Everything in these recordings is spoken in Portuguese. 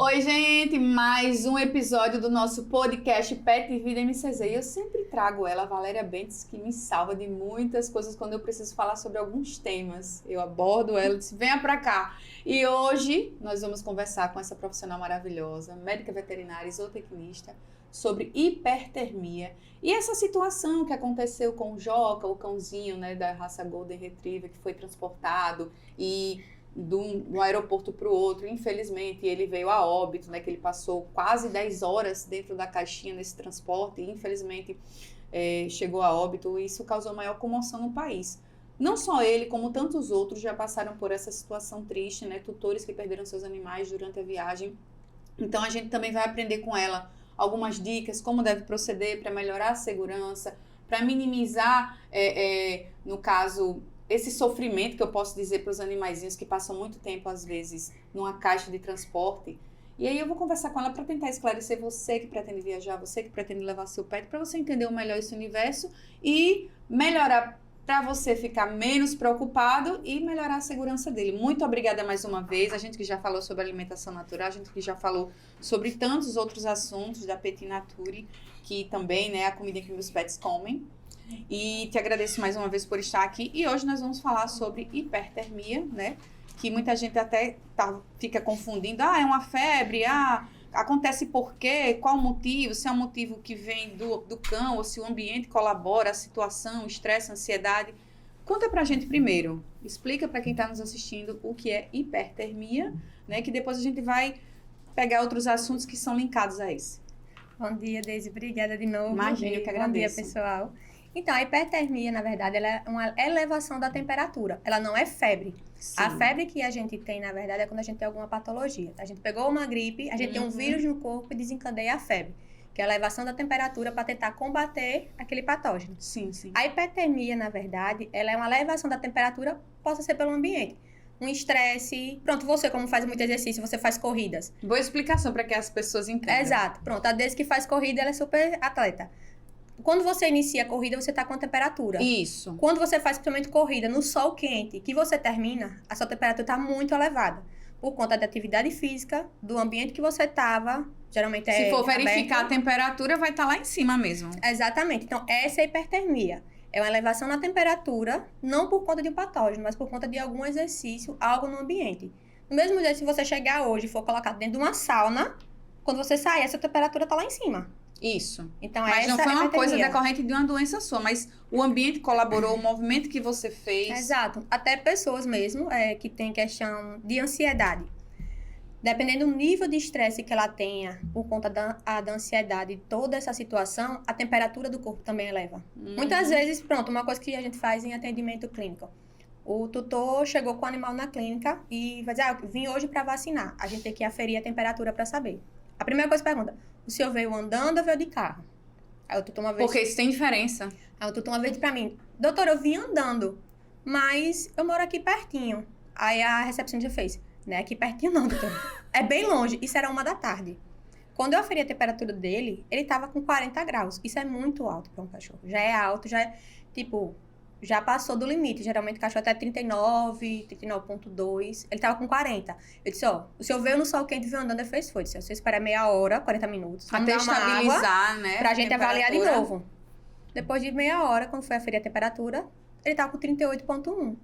Oi, gente, mais um episódio do nosso podcast Pet e Vida MCZ. E eu sempre trago ela, a Valéria Bentes, que me salva de muitas coisas quando eu preciso falar sobre alguns temas. Eu abordo ela e disse, venha pra cá. E hoje nós vamos conversar com essa profissional maravilhosa, médica veterinária e zootecnista, sobre hipertermia. E essa situação que aconteceu com o Joca, o cãozinho, né, da raça Golden Retriever, que foi transportado e do aeroporto para o outro, infelizmente ele veio a óbito, né, que ele passou quase 10 horas dentro da caixinha nesse transporte e infelizmente chegou a óbito, e isso causou maior comoção no país. Não só ele, como tantos outros já passaram por essa situação triste, né, tutores que perderam seus animais durante a viagem. Então a gente também vai aprender com ela algumas dicas, como deve proceder para melhorar a segurança, para minimizar, no caso, esse sofrimento que eu posso dizer para os animaizinhos que passam muito tempo, às vezes, numa caixa de transporte. E aí eu vou conversar com ela para tentar esclarecer você que pretende viajar, você que pretende levar seu pet, para você entender melhor esse universo e melhorar, para você ficar menos preocupado e melhorar a segurança dele. Muito obrigada mais uma vez. A gente que já falou sobre alimentação natural, a gente que já falou sobre tantos outros assuntos da Petit Nature, que também, né, a comida que meus pets comem. E te agradeço mais uma vez por estar aqui. E hoje nós vamos falar sobre hipertermia, né? Que muita gente até fica confundindo. É uma febre, acontece por quê? Qual o motivo? Se é um motivo que vem do cão ou se o ambiente colabora, a situação, o estresse, a ansiedade. Conta pra gente primeiro. Explica para quem está nos assistindo o que é hipertermia, né? Que depois a gente vai pegar outros assuntos que são linkados a esse. Bom dia, Deise. Obrigada de novo. Imagina, eu que agradeço. Bom dia, pessoal. Então, a hipertermia, na verdade, ela é uma elevação da temperatura. Ela não é febre. Sim. A febre que a gente tem, na verdade, é quando a gente tem alguma patologia. A gente pegou uma gripe, a gente tem um vírus no corpo e desencadeia a febre, que é a elevação da temperatura para tentar combater aquele patógeno. Sim, sim. A hipertermia, na verdade, ela é uma elevação da temperatura, possa ser pelo ambiente. Um estresse. Pronto, você, como faz muito exercício, você faz corridas. Boa explicação para que as pessoas entendam. Exato. Pronto, a Deise que faz corrida, ela é super atleta. Quando você inicia a corrida, você está com a temperatura. Isso. Quando você faz, principalmente, corrida no sol quente, que você termina, a sua temperatura está muito elevada. Por conta da atividade física, do ambiente que você estava, geralmente Se for verificar aberto. a temperatura, vai estar lá em cima mesmo. Exatamente. Então, essa é a hipertermia. É uma elevação na temperatura, não por conta de um patógeno, mas por conta de algum exercício, algo no ambiente. Do mesmo jeito, se você chegar hoje e for colocado dentro de uma sauna, quando você sair, essa temperatura está lá em cima. Isso. Então, Mas essa não foi uma hipertermia. coisa decorrente de uma doença sua, mas o ambiente colaborou, o movimento que você fez. Exato. Até pessoas mesmo que têm questão de ansiedade. Dependendo do nível de estresse que ela tenha, por conta da ansiedade e toda essa situação, a temperatura do corpo também eleva. Muitas vezes, pronto, uma coisa que a gente faz em atendimento clínico. O tutor chegou com o animal na clínica e vai dizer, eu vim hoje para vacinar. A gente tem que aferir a temperatura para saber. A primeira coisa que pergunta, o senhor veio andando ou veio de carro? Aí o tutor uma vez... Porque isso tem diferença. Aí o tutor uma vez pra mim, doutor, eu vim andando, mas eu moro aqui pertinho. Aí a recepcionista fez, não é aqui pertinho não, doutor. É bem longe. Isso era 1 da tarde. Quando eu aferi a temperatura dele, ele tava com 40 graus. Isso é muito alto para um cachorro. Já é alto, já é, tipo, já passou do limite. Geralmente o cachorro até 39, 39,2. Ele tava com 40. Eu disse, o senhor veio no sol quente e veio andando. Ele fez, foi. Disse, você espera meia hora, 40 minutos. Até vamos dar uma estabilizar, água, né? pra gente avaliar de novo. Depois de meia hora, quando foi aferir a temperatura, ele tava com 38,1.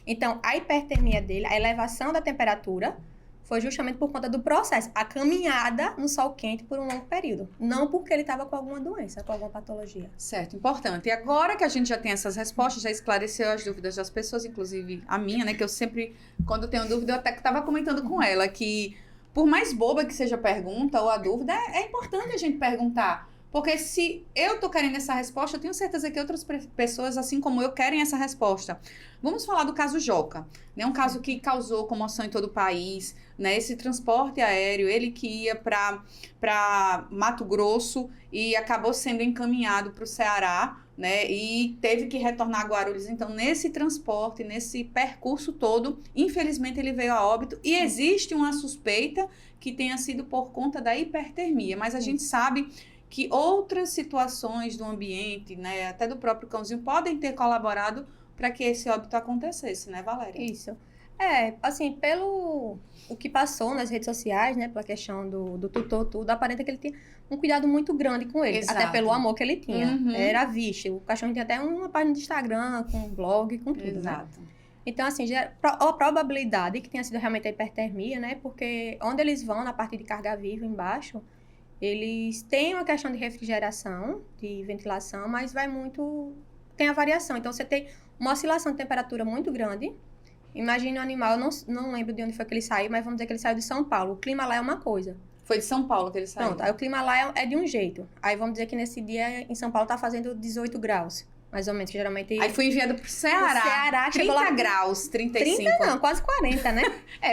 Então, a hipertermia dele, a elevação da temperatura, foi justamente por conta do processo. A caminhada no sol quente por um longo período. Não porque ele estava com alguma doença, com alguma patologia. Certo, importante. E agora que a gente já tem essas respostas, já esclareceu as dúvidas das pessoas, inclusive a minha, né? Que eu sempre, quando tenho dúvida, eu até estava comentando com ela que, por mais boba que seja a pergunta ou a dúvida, é importante a gente perguntar. Porque se eu tô querendo essa resposta, eu tenho certeza que outras pessoas, assim como eu, querem essa resposta. Vamos falar do caso Joca, né? Um caso que causou comoção em todo o país, né? Esse transporte aéreo, ele que ia para Mato Grosso e acabou sendo encaminhado para o Ceará, né? E teve que retornar a Guarulhos. Então, nesse transporte, nesse percurso todo, infelizmente ele veio a óbito e existe uma suspeita que tenha sido por conta da hipertermia, mas a gente sabe que outras situações do ambiente, né, até do próprio cãozinho, podem ter colaborado para que esse óbito acontecesse, né, Valéria? Isso. Assim, pelo o que passou nas redes sociais, né, pela questão do tutor, tudo, aparenta que ele tinha um cuidado muito grande com ele, Exato. até pelo amor que ele tinha. Uhum. Era visto. O cachorro tinha até uma página de Instagram, com um blog, com tudo, né? Exato. Então, assim, a probabilidade que tenha sido realmente a hipertermia, né, porque onde eles vão, na parte de carga viva embaixo, eles têm uma questão de refrigeração, de ventilação, mas tem a variação. Então, você tem uma oscilação de temperatura muito grande. Imagina o animal, eu não lembro de onde foi que ele saiu, mas vamos dizer que ele saiu de São Paulo. O clima lá é uma coisa. Foi de São Paulo que ele saiu. Pronto, aí o clima lá é de um jeito. Aí vamos dizer que nesse dia em São Paulo tá fazendo 18 graus, mais ou menos, que geralmente... Aí foi enviado pro Ceará. Pro Ceará, 30 chegou lá... graus, 35. 30 não, quase 40, né?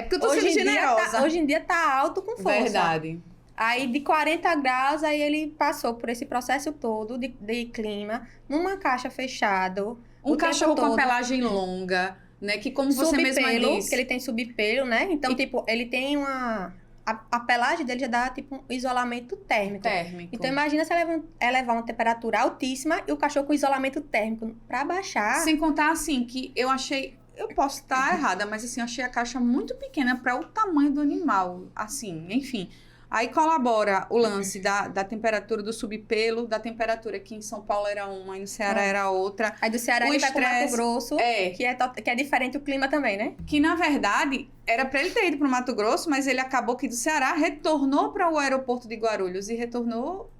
Porque eu tô sendo generosa. Hoje em dia tá alto com força. Verdade. Aí de 40 graus, aí ele passou por esse processo todo de clima, numa caixa fechada. Um cachorro com a pelagem longa, né? Que como você mesma disse... que ele tem subpelo, né? Então, tipo, ele tem uma... A pelagem dele já dá, tipo, um isolamento térmico. Então, imagina se elevar uma temperatura altíssima e o cachorro com isolamento térmico pra baixar. Sem contar, assim, que eu achei... Eu posso estar errada, mas, assim, eu achei a caixa muito pequena para o tamanho do animal. Assim, enfim... Aí colabora o lance da temperatura do subpelo, da temperatura que em São Paulo era uma e no Ceará era outra. Aí do Ceará ele vai pro Mato Grosso, que é diferente o clima também, né? Que, na verdade, era para ele ter ido pro Mato Grosso, mas ele acabou que do Ceará retornou para o aeroporto de Guarulhos e retornou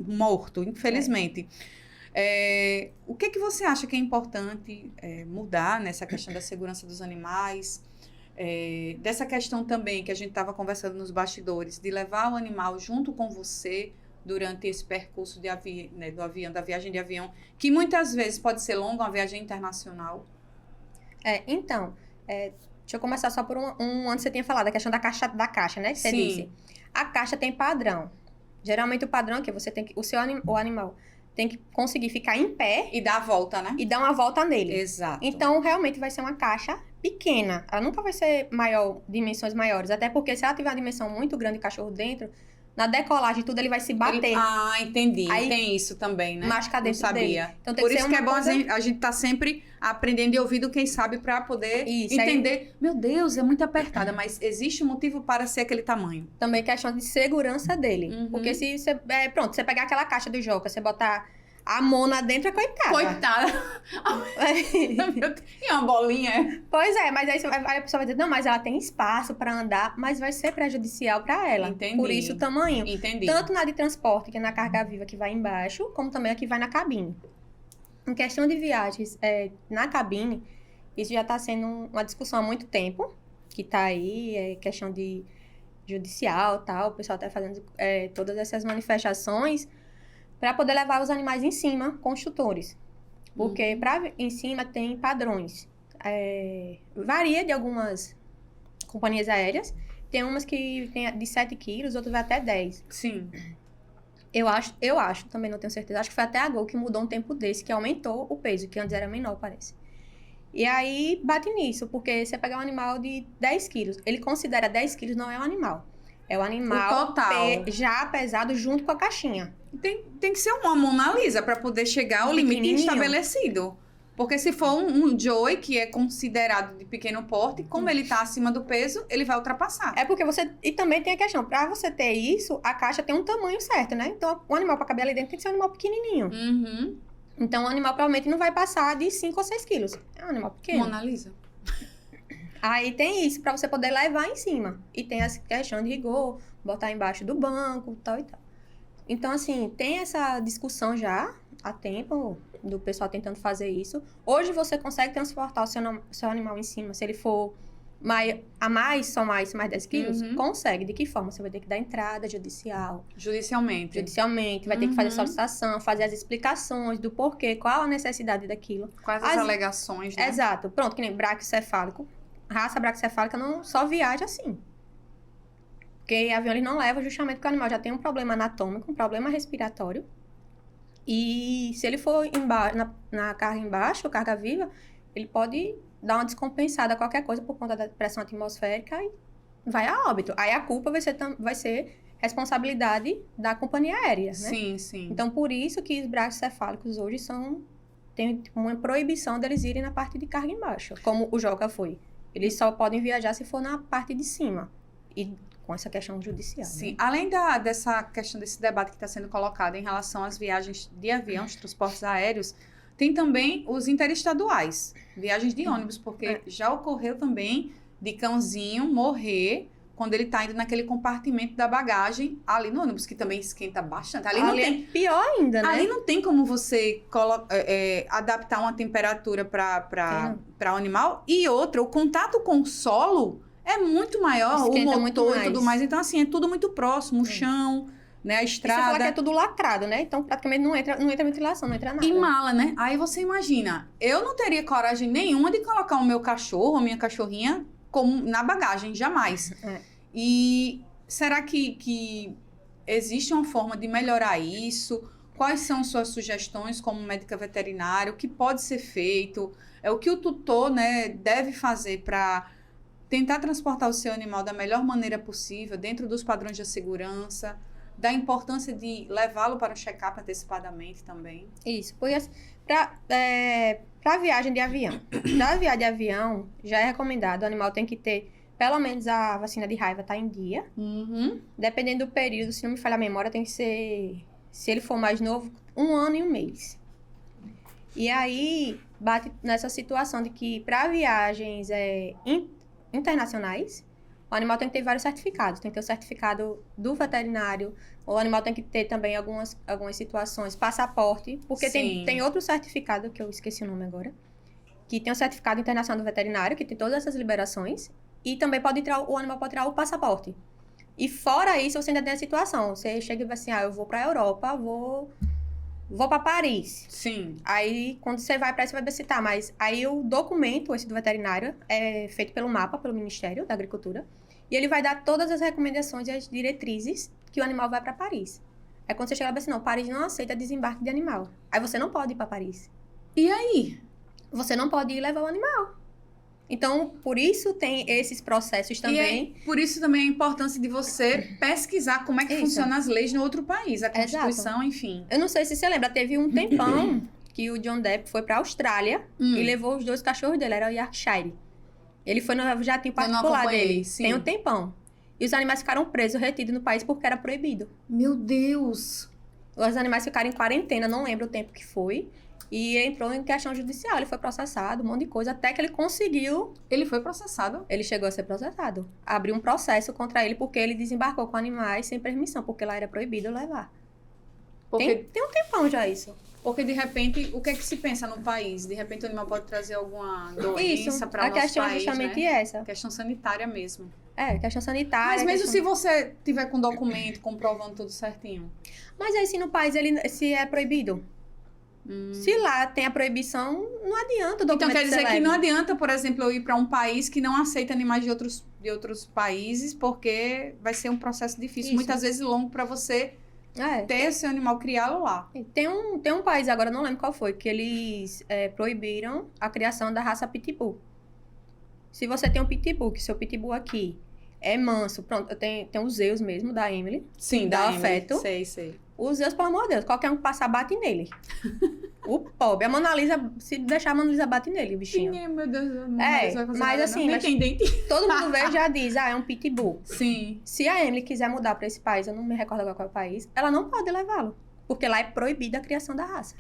morto, infelizmente. O que você acha que é importante mudar nessa questão da segurança dos animais? Dessa questão também que a gente estava conversando nos bastidores, de levar o animal junto com você durante esse percurso da viagem de avião, que muitas vezes pode ser longa, uma viagem internacional. Então, deixa eu começar só por antes você tinha falado, a questão da caixa, né? Que você disse. A caixa tem padrão. Geralmente o padrão é que você tem que, o animal tem que conseguir ficar em pé. E dar a volta, né? E dar uma volta nele. Exato. Então, realmente vai ser uma caixa pequena. Ela nunca vai ser dimensões maiores. Até porque se ela tiver uma dimensão muito grande de cachorro dentro, na decolagem tudo ele vai se bater. Entendi. Aí, tem isso também, né? Machuca dentro sabia. dele. Então, tem Por que isso ser que é bom coisa... a gente tá sempre aprendendo e ouvindo quem sabe para poder entender. Meu Deus, é muito apertada, mas existe um motivo para ser aquele tamanho. Também questão de segurança dele. Uhum. Porque se você... você pegar aquela caixa do Joca, você botar a Mona dentro, é coitada. E uma bolinha. Pois é, mas aí a pessoa vai dizer, não, mas ela tem espaço para andar, mas vai ser prejudicial para ela. Entendi. Por isso o tamanho. Entendi. Tanto na de transporte, que é na carga viva que vai embaixo, como também a que vai na cabine. Em questão de viagens na cabine, isso já está sendo uma discussão há muito tempo, que está aí, questão de judicial e tal, o pessoal está fazendo todas essas manifestações para poder levar os animais em cima com os tutores. Porque em cima tem padrões. Varia de algumas companhias aéreas. Tem umas que tem de 7 quilos, outras vai até 10. Sim. Eu acho, também não tenho certeza. Acho que foi até a Gol que mudou um tempo desse, que aumentou o peso, que antes era menor, parece. E aí bate nisso, porque você pegar um animal de 10 quilos, ele considera 10 quilos não é um animal. É o animal total. Já pesado junto com a caixinha. Tem que ser uma Mona Lisa para poder chegar ao limite estabelecido. Porque se for um Joey, que é considerado de pequeno porte, como ele tá acima do peso, ele vai ultrapassar. Porque e também tem a questão, para você ter isso, a caixa tem um tamanho certo, né? Então, o animal para caber ali dentro tem que ser um animal pequenininho. Uhum. Então, o animal provavelmente não vai passar de 5 ou 6 quilos. É um animal pequeno. Mona Lisa. Aí tem isso, para você poder levar em cima. E tem essa questão de rigor, botar embaixo do banco, tal e tal. Então, assim, tem essa discussão já há tempo do pessoal tentando fazer isso. Hoje você consegue transportar o seu animal em cima, se ele for mais 10 quilos, consegue. De que forma? Você vai ter que dar entrada Judicialmente, vai ter que fazer solicitação, fazer as explicações do porquê, qual a necessidade daquilo. Quais as alegações, né? Exato. Pronto, que nem braquicefálico. Raça braquicefálica não só viaja assim. Porque avião ele não leva justamente porque o animal já tem um problema anatômico, um problema respiratório. E se ele for na carga embaixo, carga viva, ele pode dar uma descompensada a qualquer coisa por conta da pressão atmosférica e vai a óbito. Aí a culpa vai ser responsabilidade da companhia aérea, né? Sim, sim. Então, por isso que os braquicefálicos hoje tem uma proibição deles irem na parte de carga embaixo, como o Joca foi. Eles só podem viajar se for na parte de cima. E com essa questão judicial. Sim, Né? além dessa questão desse debate que está sendo colocado em relação às viagens de avião, os transportes aéreos, tem também os interestaduais, viagens de ônibus, porque já ocorreu também de cãozinho morrer quando ele está indo naquele compartimento da bagagem ali no ônibus, que também esquenta bastante. Ali não tem, é pior ainda, né? ali não tem como você adaptar uma temperatura para o animal. E outra, o contato com o solo é muito maior, Esquenta o muito motor e mais. tudo mais. Então, assim, é tudo muito próximo, o chão, né, a E você fala que é estrada. tudo lacrado, né? Então, praticamente não entra ventilação, não entra nada. E mala, né? Aí você imagina, eu não teria coragem nenhuma de colocar o meu cachorro, a minha cachorrinha, na bagagem, jamais. E será que existe uma forma de melhorar isso? Quais são suas sugestões como médica veterinária? O que pode ser feito? É o que o tutor, né, deve fazer para tentar transportar o seu animal da melhor maneira possível, dentro dos padrões de segurança, da importância de levá-lo para um check-up antecipadamente também. Isso, porque para viagem de avião. Para viagem de avião, já é recomendado, o animal tem que ter pelo menos a vacina de raiva tá em dia. Dependendo do período, se não me falha a memória, tem que ser, se ele for mais novo, 1 ano e 1 mês. E aí, bate nessa situação de que para viagens internacionais, o animal tem que ter vários certificados. Tem que ter o certificado do veterinário, o animal tem que ter também algumas situações, passaporte, porque tem outro certificado, que eu esqueci o nome agora, que tem o certificado internacional do veterinário, que tem todas essas liberações, e também o animal pode tirar o passaporte. E fora isso, você ainda tem a situação, você chega e vai assim, eu vou pra Europa, vou pra Paris. Sim. Aí, quando você vai pra isso, você vai ver se tá, mas aí o documento, esse do veterinário, é feito pelo MAPA, pelo Ministério da Agricultura, e ele vai dar todas as recomendações e as diretrizes que o animal vai pra Paris. Aí quando você chega e vai assim, não, Paris não aceita desembarque de animal. Aí você não pode ir pra Paris. E aí? Você não pode ir levar o animal. Então, por isso tem esses processos também. E por isso também a importância de você pesquisar como é que funcionam as leis no outro país, a Constituição, enfim. Eu não sei se você lembra, teve um tempão que o John Depp foi pra Austrália e levou os 2 cachorros dele, era o Yorkshire. Ele foi no jatinho particular dele. Sim. Tem um tempão. E os animais ficaram presos, retidos no país porque era proibido. Meu Deus! Os animais ficaram em quarentena, não lembro o tempo que foi. E entrou em questão judicial, ele foi processado, um monte de coisa, até que ele conseguiu... Ele foi processado? Ele chegou a ser processado. Abriu um processo contra ele porque ele desembarcou com animais sem permissão, porque lá era proibido levar. Tem um tempão já isso. Porque, de repente, o que é que se pensa no país? De repente, o animal pode trazer alguma doença para o nosso país, a questão é justamente essa. Questão sanitária mesmo. Questão sanitária. Mas mesmo se você tiver com documento comprovando tudo certinho. Mas aí, se no país se é proibido... Se lá tem a proibição, não adianta o documento. Então quer dizer que não adianta, por exemplo, eu ir para um país que não aceita animais de outros países, porque vai ser um processo difícil, muitas vezes longo, para você ter seu animal, criá-lo lá. Tem um país, agora não lembro qual foi, que eles proibiram a criação da raça Pitbull. Se você tem um Pitbull, que seu Pitbull aqui é manso, pronto, tem os Zeus mesmo, da Emily. Sim, da Emily. afeto. Sei. Os Zeus, pelo amor de Deus, qualquer um que passar bate nele. O pobre. A Mona Lisa, se deixar a Mona Lisa bate nele, bichinho. Meu Deus, vai fazer mas assim, todo mundo vê e já diz, é um pitbull. Sim. Se a Emily quiser mudar pra esse país, eu não me recordo agora qual é o país, ela não pode levá-lo. Porque lá é proibida a criação da raça.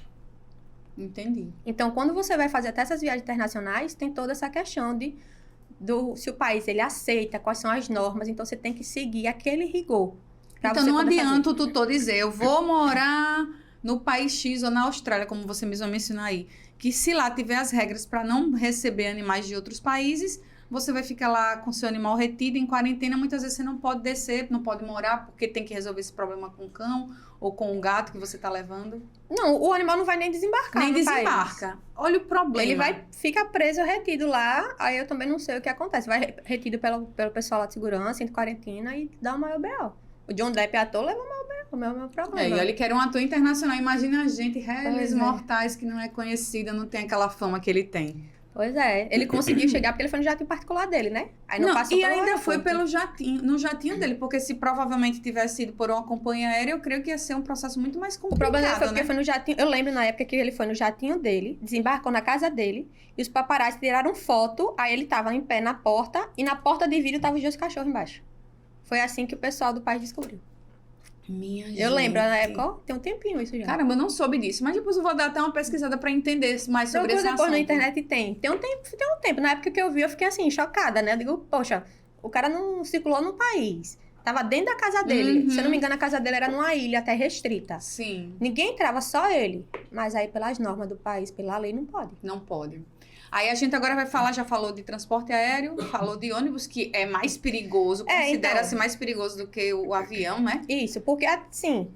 Entendi. Então, quando você vai fazer até essas viagens internacionais, tem toda essa questão se o país ele aceita, quais são as normas, então você tem que seguir aquele rigor. Então não adianta o tutor dizer, eu vou morar no país X ou na Austrália, como você mesmo mencionou aí, que se lá tiver as regras para não receber animais de outros países, você vai ficar lá com seu animal retido em quarentena, muitas vezes você não pode descer, não pode morar, porque tem que resolver esse problema com o cão ou com o gato que você está levando. Não, o animal não vai nem desembarcar. Nem desembarca. País. Olha o problema. Ele fica preso, retido lá, aí eu também não sei o que acontece. Vai retido pelo pessoal lá de segurança, em quarentena e dá o maior B.O. O John Depp ator leva o meu problema. E ele quer um ator internacional. Imagina a gente, réis mortais, que não é conhecida, não tem aquela fama que ele tem. Pois é, ele conseguiu chegar porque ele foi no jatinho particular dele, né? Aí não passou e pelo ainda aeroporto. foi pelo jatinho, no jatinho dele, porque se provavelmente tivesse ido por uma companhia aérea, eu creio que ia ser um processo muito mais O complicado, problema foi porque né? foi no jatinho. Eu lembro na época que ele foi no jatinho dele, desembarcou na casa dele, e os paparazzi tiraram foto, aí ele tava em pé na porta, e na porta de vidro tava os 2 cachorros embaixo. Foi assim que o pessoal do país descobriu. Minha Eu lembro, na gente. época, ó, tem um tempinho isso já. Caramba, eu não soube disso, mas depois eu vou dar até uma pesquisada pra entender mais sobre esse Procura depois assunto. na internet tem um tempo. Na época que eu vi, eu fiquei assim, chocada, né? Eu digo, poxa, o cara não circulou no país. Tava dentro da casa dele. Uhum. Se eu não me engano, a casa dele era numa ilha até restrita. Sim, Ninguém entrava, só ele. Mas aí, pelas normas do país, pela lei, não pode. não pode. Aí a gente agora vai falar, já falou de transporte aéreo, falou de ônibus, que é mais perigoso, considera-se mais perigoso do que o avião, né? Isso, porque assim,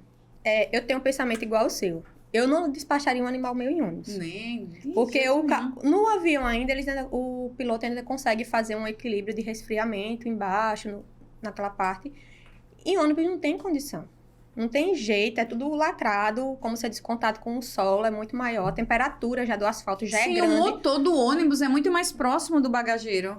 eu tenho um pensamento igual ao seu. Eu não despacharia um animal meu em ônibus. Nem. Porque jeito nenhum. no avião ainda, o piloto ainda consegue fazer um equilíbrio de resfriamento embaixo, naquela parte. Em ônibus não tem condição. Não tem jeito, é tudo lacrado, como se é descontado com o sol, é muito maior. A temperatura já do asfalto já Sim, é grande. o motor do ônibus é muito mais próximo do bagageiro.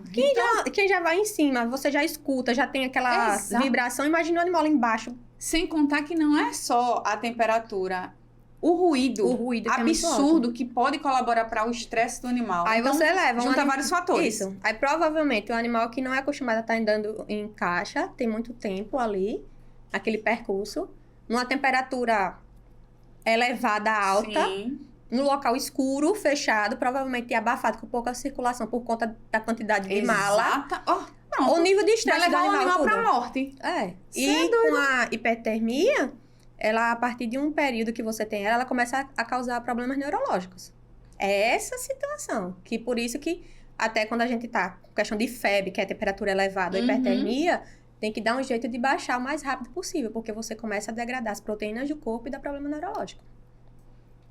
Quem já vai em cima, você já escuta, já tem aquela Exato. vibração. Imagina o animal lá embaixo. Sem contar que não é só a temperatura, o ruído, O ruído que é muito absurdo que pode colaborar para o estresse do animal. Aí Então, você leva junta vários fatores. Isso. Aí provavelmente o animal que não é acostumado a estar andando em caixa, tem muito tempo ali, aquele percurso, numa temperatura elevada, alta, Sim. no local escuro, fechado, provavelmente abafado, com pouca circulação por conta da quantidade de mala. Exata. Oh, não, O nível de vai estresse do levar o animal animal tudo. para morte. É. Cê E é com a hipertermia, ela, a partir de um período que você tem ela começa a causar problemas neurológicos. É essa situação. Que por isso que, até quando a gente tá com questão de febre, que é a temperatura elevada, Uhum. hipertermia, tem que dar um jeito de baixar o mais rápido possível, porque você começa a degradar as proteínas do corpo e dá problema neurológico.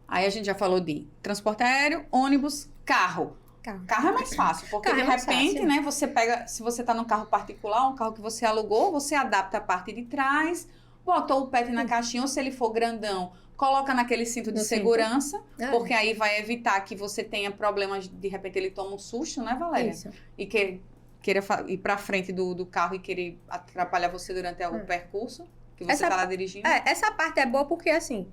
Aí a gente já falou de transporte aéreo, ônibus, carro. Carro. Carro é mais fácil, porque Carro de é mais repente, fácil. né, você pega, se você tá num carro particular, um carro que você alugou, você adapta a parte de trás, botou o pet na caixinha, ou se ele for grandão, coloca naquele cinto de No cinto. segurança, É. porque aí vai evitar que você tenha problemas, de repente ele toma um susto, né, Valéria? Isso. E queira ir pra frente do carro e querer atrapalhar você durante o percurso que você Essa tá lá dirigindo. Essa parte é boa porque, assim,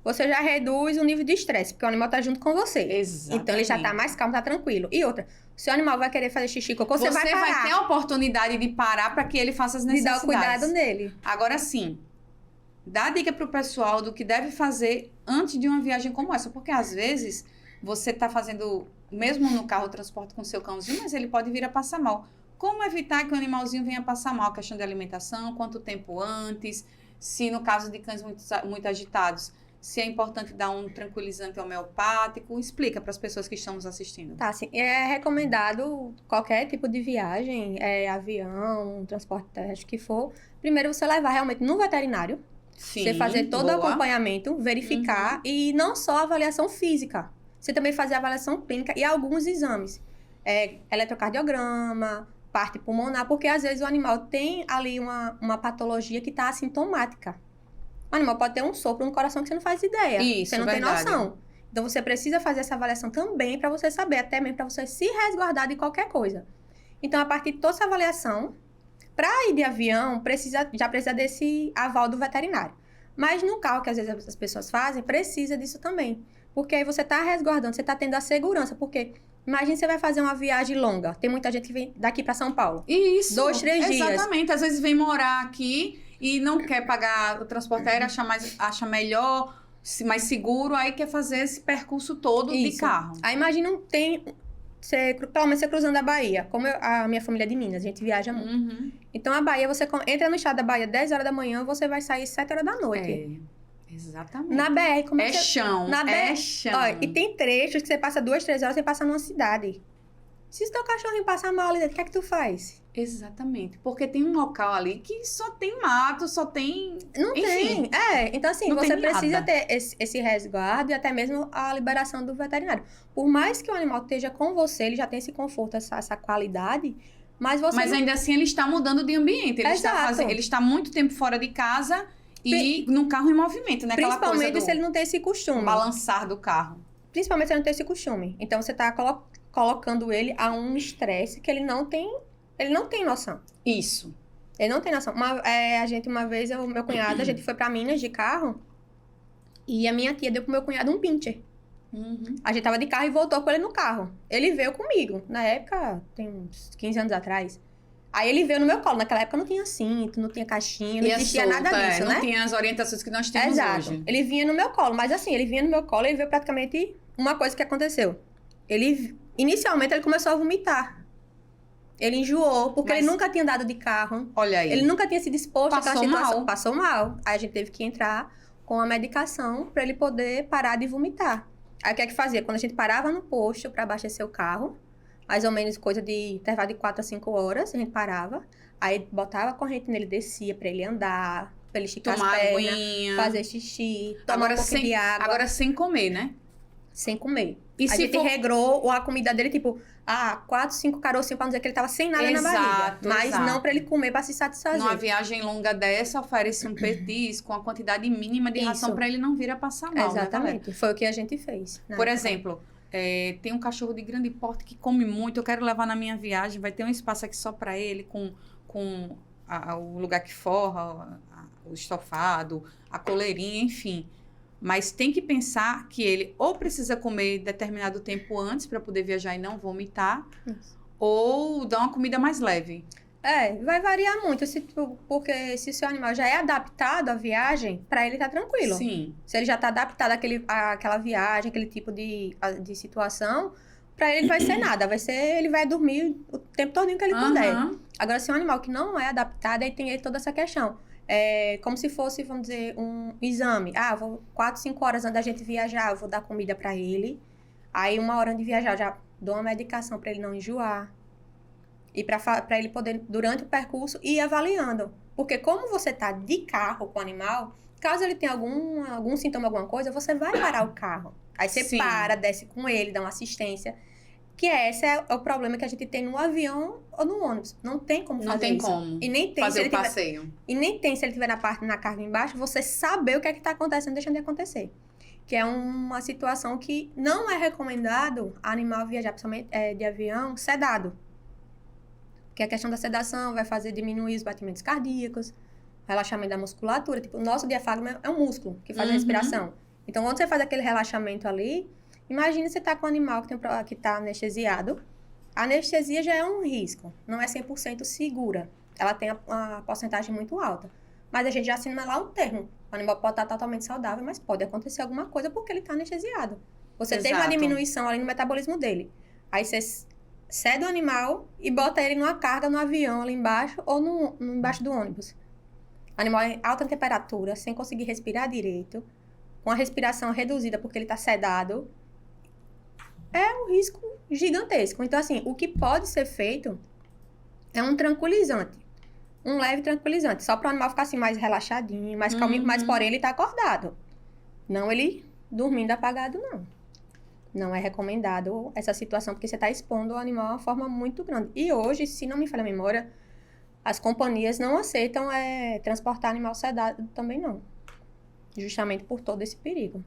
você já reduz o nível de estresse, porque o animal tá junto com você. Exatamente. Então ele já tá mais calmo, tá tranquilo. E outra, se o animal vai querer fazer xixi, cocô, você vai parar. ter a oportunidade de parar para que ele faça as De necessidades. dar o cuidado nele. Agora sim, dá dica pro pessoal do que deve fazer antes de uma viagem como essa, porque às vezes você tá fazendo, mesmo no carro, o transporte com seu cãozinho, mas ele pode vir a passar mal. Como evitar que o animalzinho venha passar mal? Questão de alimentação, quanto tempo antes, se no caso de cães muito agitados, se é importante dar um tranquilizante homeopático. Explica para as pessoas que estão nos assistindo. Tá, assim, é recomendado qualquer tipo de viagem, avião, transporte terrestre, que for. Primeiro você levar realmente no veterinário, Sim, você fazer todo o boa. acompanhamento, verificar, e não só a avaliação física. Você também fazer a avaliação clínica e alguns exames. Eletrocardiograma, parte pulmonar, porque às vezes o animal tem ali uma patologia que está assintomática. O animal pode ter um sopro no coração que você não faz ideia. Isso, você não verdade. tem noção. Então você precisa fazer essa avaliação também para você saber, até mesmo para você se resguardar de qualquer coisa. Então, a partir de toda essa avaliação, para ir de avião, já precisa desse aval do veterinário. Mas no carro, que às vezes as pessoas fazem, precisa disso também. Porque aí você está resguardando, você está tendo a segurança. Porque imagine você vai fazer uma viagem longa. Tem muita gente que vem daqui para São Paulo. Isso. 2, 3 dias. Exatamente. Às vezes vem morar aqui e não quer pagar o transporte aéreo, acha melhor, mais seguro, aí quer fazer esse percurso todo de Isso. carro. Aí imagina, pelo menos você cruzando a Bahia. Como a minha família é de Minas, a gente viaja muito. Uhum. Então, a Bahia, você entra no estado da Bahia 10 horas da manhã, você vai sair 7 horas da noite. Exatamente. Na BR, como É você... chão, Na é BR. chão. Olha, e tem trechos que você passa 2, 3 horas, você passa numa cidade. Se o teu cachorrinho passar mal ali dentro, o que é que tu faz? Exatamente. Porque tem um local ali que só tem mato, só tem... Não Enfim, tem. Então assim, não você tem precisa nada. ter esse resguardo e até mesmo a liberação do veterinário. Por mais que o animal esteja com você, ele já tem esse conforto, essa qualidade, mas você Mas não... ainda assim ele está mudando de ambiente. Exato. Ele está muito tempo fora de casa e no carro em movimento, né? Aquela coisa Principalmente do se ele não tem esse costume. balançar do carro. Principalmente se ele não tem esse costume. Então, você tá colocando ele a um estresse que ele não tem noção. Isso. Ele não tem noção. Uma vez, meu cunhado, a gente foi pra Minas de carro e a minha tia deu pro meu cunhado um pincher. Uhum. A gente tava de carro e voltou com ele no carro. Ele veio comigo. Na época, tem uns 15 anos atrás. Aí ele veio no meu colo. Naquela época não tinha cinto, não tinha caixinha, não existia nada disso, né? Não tinha as orientações que nós temos hoje. Ele vinha no meu colo. Mas assim, ele vinha no meu colo e veio praticamente uma coisa que aconteceu. Inicialmente, ele começou a vomitar. Ele enjoou, porque ele nunca tinha andado de carro. Olha aí. Ele nunca tinha se disposto àquela situação. Mal. Passou mal. Aí a gente teve que entrar com a medicação pra ele poder parar de vomitar. Aí o que é que fazia? Quando a gente parava no posto pra abastecer o carro, mais ou menos coisa de intervalo de 4 a 5 horas, a gente parava. Aí botava a corrente nele, descia pra ele andar, pra ele esticar tomar as pernas, aguinha, fazer xixi, tomar um pouquinho de água. Agora sem comer, né? Sem comer. E a gente regrou a comida dele, tipo, 4, 5 carocinhos pra não dizer que ele tava sem nada na barriga. Mas não pra ele comer, pra se satisfazer. Numa viagem longa dessa, oferece um petis com a quantidade mínima de ração pra ele não vir a passar mal. Exatamente. Né, foi o que a gente fez. Por exemplo, tem um cachorro de grande porte que come muito, eu quero levar na minha viagem, vai ter um espaço aqui só pra ele, com o lugar que forra, o estofado, a coleirinha, enfim. Mas tem que pensar que ele ou precisa comer determinado tempo antes para poder viajar e não vomitar, ou dar uma comida mais leve. Vai variar muito, porque se o seu animal já é adaptado à viagem, para ele tá tranquilo. Sim. Se ele já tá adaptado àquela viagem, aquele tipo de situação, para ele vai ser nada. Ele vai dormir o tempo todo que ele puder. Agora, se é um animal que não é adaptado, aí tem toda essa questão. Como se fosse, vamos dizer, um exame. Vou 4, 5 horas antes da gente viajar, eu vou dar comida para ele. Aí, 1 hora antes de viajar, eu já dou uma medicação para ele não enjoar. E para ele poder, durante o percurso, ir avaliando. Porque como você tá de carro com o animal, caso ele tenha algum sintoma, alguma coisa, você vai parar o carro. Aí você para, desce com ele, dá uma assistência. Que esse é o problema que a gente tem no avião ou no ônibus. Não tem como fazer isso. Não tem como e nem tem, fazer o passeio. E nem tem, se ele estiver na carga embaixo, você saber o que é que está acontecendo, deixando de acontecer. Que é uma situação que não é recomendado animal viajar, principalmente de avião, sedado. Porque a questão da sedação vai fazer diminuir os batimentos cardíacos, relaxamento da musculatura. Tipo, o nosso diafragma é um músculo que faz a respiração. Então, quando você faz aquele relaxamento ali, imagina você tá com um animal que tá anestesiado. A anestesia já é um risco, não é 100% segura. Ela tem uma porcentagem muito alta. Mas a gente já assina lá um termo. O animal pode estar totalmente saudável, mas pode acontecer alguma coisa porque ele tá anestesiado. Você tem uma diminuição ali no metabolismo dele. Aí você cede o animal e bota ele numa carga no avião ali embaixo ou embaixo do ônibus. O animal em alta temperatura, sem conseguir respirar direito, com a respiração reduzida porque ele tá sedado. É um risco gigantesco. Então, assim, o que pode ser feito é um tranquilizante. Um leve tranquilizante. Só para o animal ficar assim mais relaxadinho, mais calminho, mas porém ele tá acordado. Não ele dormindo apagado, não. Não é recomendado essa situação, porque você está expondo o animal de uma forma muito grande. E hoje, se não me falha a memória, as companhias não aceitam transportar animal sedado também não. Justamente por todo esse perigo.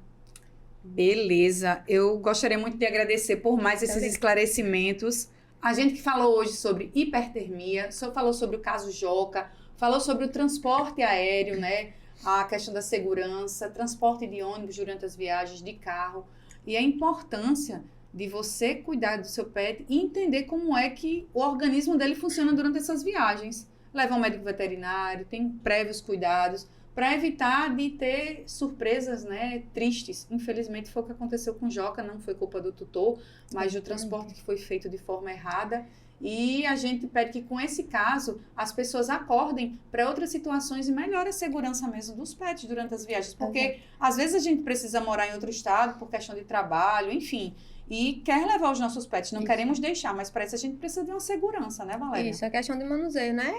Beleza. Eu gostaria muito de agradecer por mais esses esclarecimentos. A gente que falou hoje sobre hipertermia, falou sobre o caso Joca, falou sobre o transporte aéreo, né? A questão da segurança, transporte de ônibus durante as viagens, de carro. E a importância de você cuidar do seu pet e entender como é que o organismo dele funciona durante essas viagens. Leva um médico veterinário, tem prévios cuidados, para evitar de ter surpresas, né, tristes. Infelizmente foi o que aconteceu com o Joca, não foi culpa do tutor, mas do transporte que foi feito de forma errada. E a gente pede que com esse caso as pessoas acordem para outras situações e melhore a segurança mesmo dos pets durante as viagens. Porque às vezes a gente precisa morar em outro estado por questão de trabalho, enfim, e quer levar os nossos pets, não queremos deixar, mas para isso a gente precisa de uma segurança, né, Valéria? Isso, é questão de manuseio, né?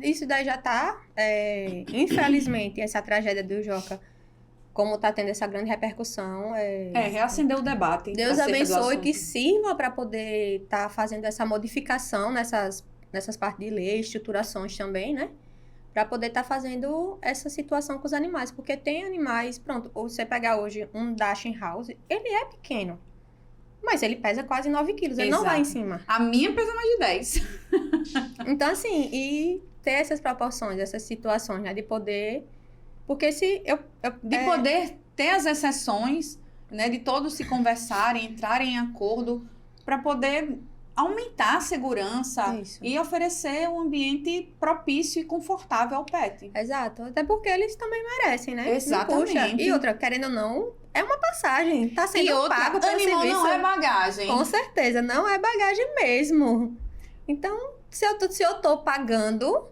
Isso daí já tá, infelizmente, essa tragédia do Joca, como tá tendo essa grande repercussão. Reacender o debate. Deus abençoe que sirva para poder estar fazendo essa modificação nessas partes de lei, estruturações também, né? Para poder estar fazendo essa situação com os animais. Porque tem animais, pronto, você pegar hoje um Dachshund House, ele é pequeno. mas ele pesa quase 9 quilos, ele não vai em Exato. cima. A minha pesa mais de 10. Então, assim, e ter essas proporções, essas situações, né, de poder... Porque se eu De poder ter as exceções, né? De todos se conversarem, entrarem em acordo para poder aumentar a segurança Isso. e oferecer um ambiente propício e confortável ao pet. Exato, até porque eles também merecem, né? Não Exatamente. puxa. E outra, querendo ou não, é uma passagem, tá sendo E outra, pago pelo animal serviço. não é bagagem. Com certeza, não é bagagem mesmo. Então, se eu tô pagando,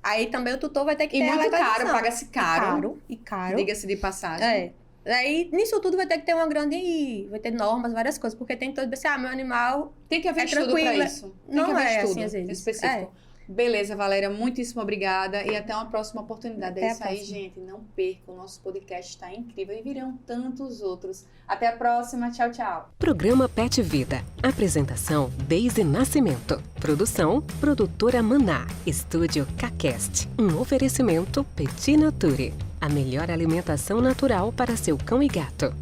aí também o tutor vai ter que E ter a muito caro, legalização. paga-se caro. E caro. Diga-se de passagem. É. Aí, nisso tudo vai ter que ter uma grande... Vai ter normas, várias coisas. Porque tem todo... Assim, meu animal... Tem que haver É estudo tranquilo, para isso. Tem não que haver é estudo assim, às vezes. específico. Beleza, Valéria, muitíssimo obrigada e até uma próxima oportunidade. Até É a isso aí, próxima. gente. Não percam, o nosso podcast está incrível e virão tantos outros. Até a próxima. Tchau, tchau. Programa Pet Vida. Apresentação Deise Nascimento. Produção Produtora Maná. Estúdio Cacast. Um oferecimento Petit Nature. A melhor alimentação natural para seu cão e gato.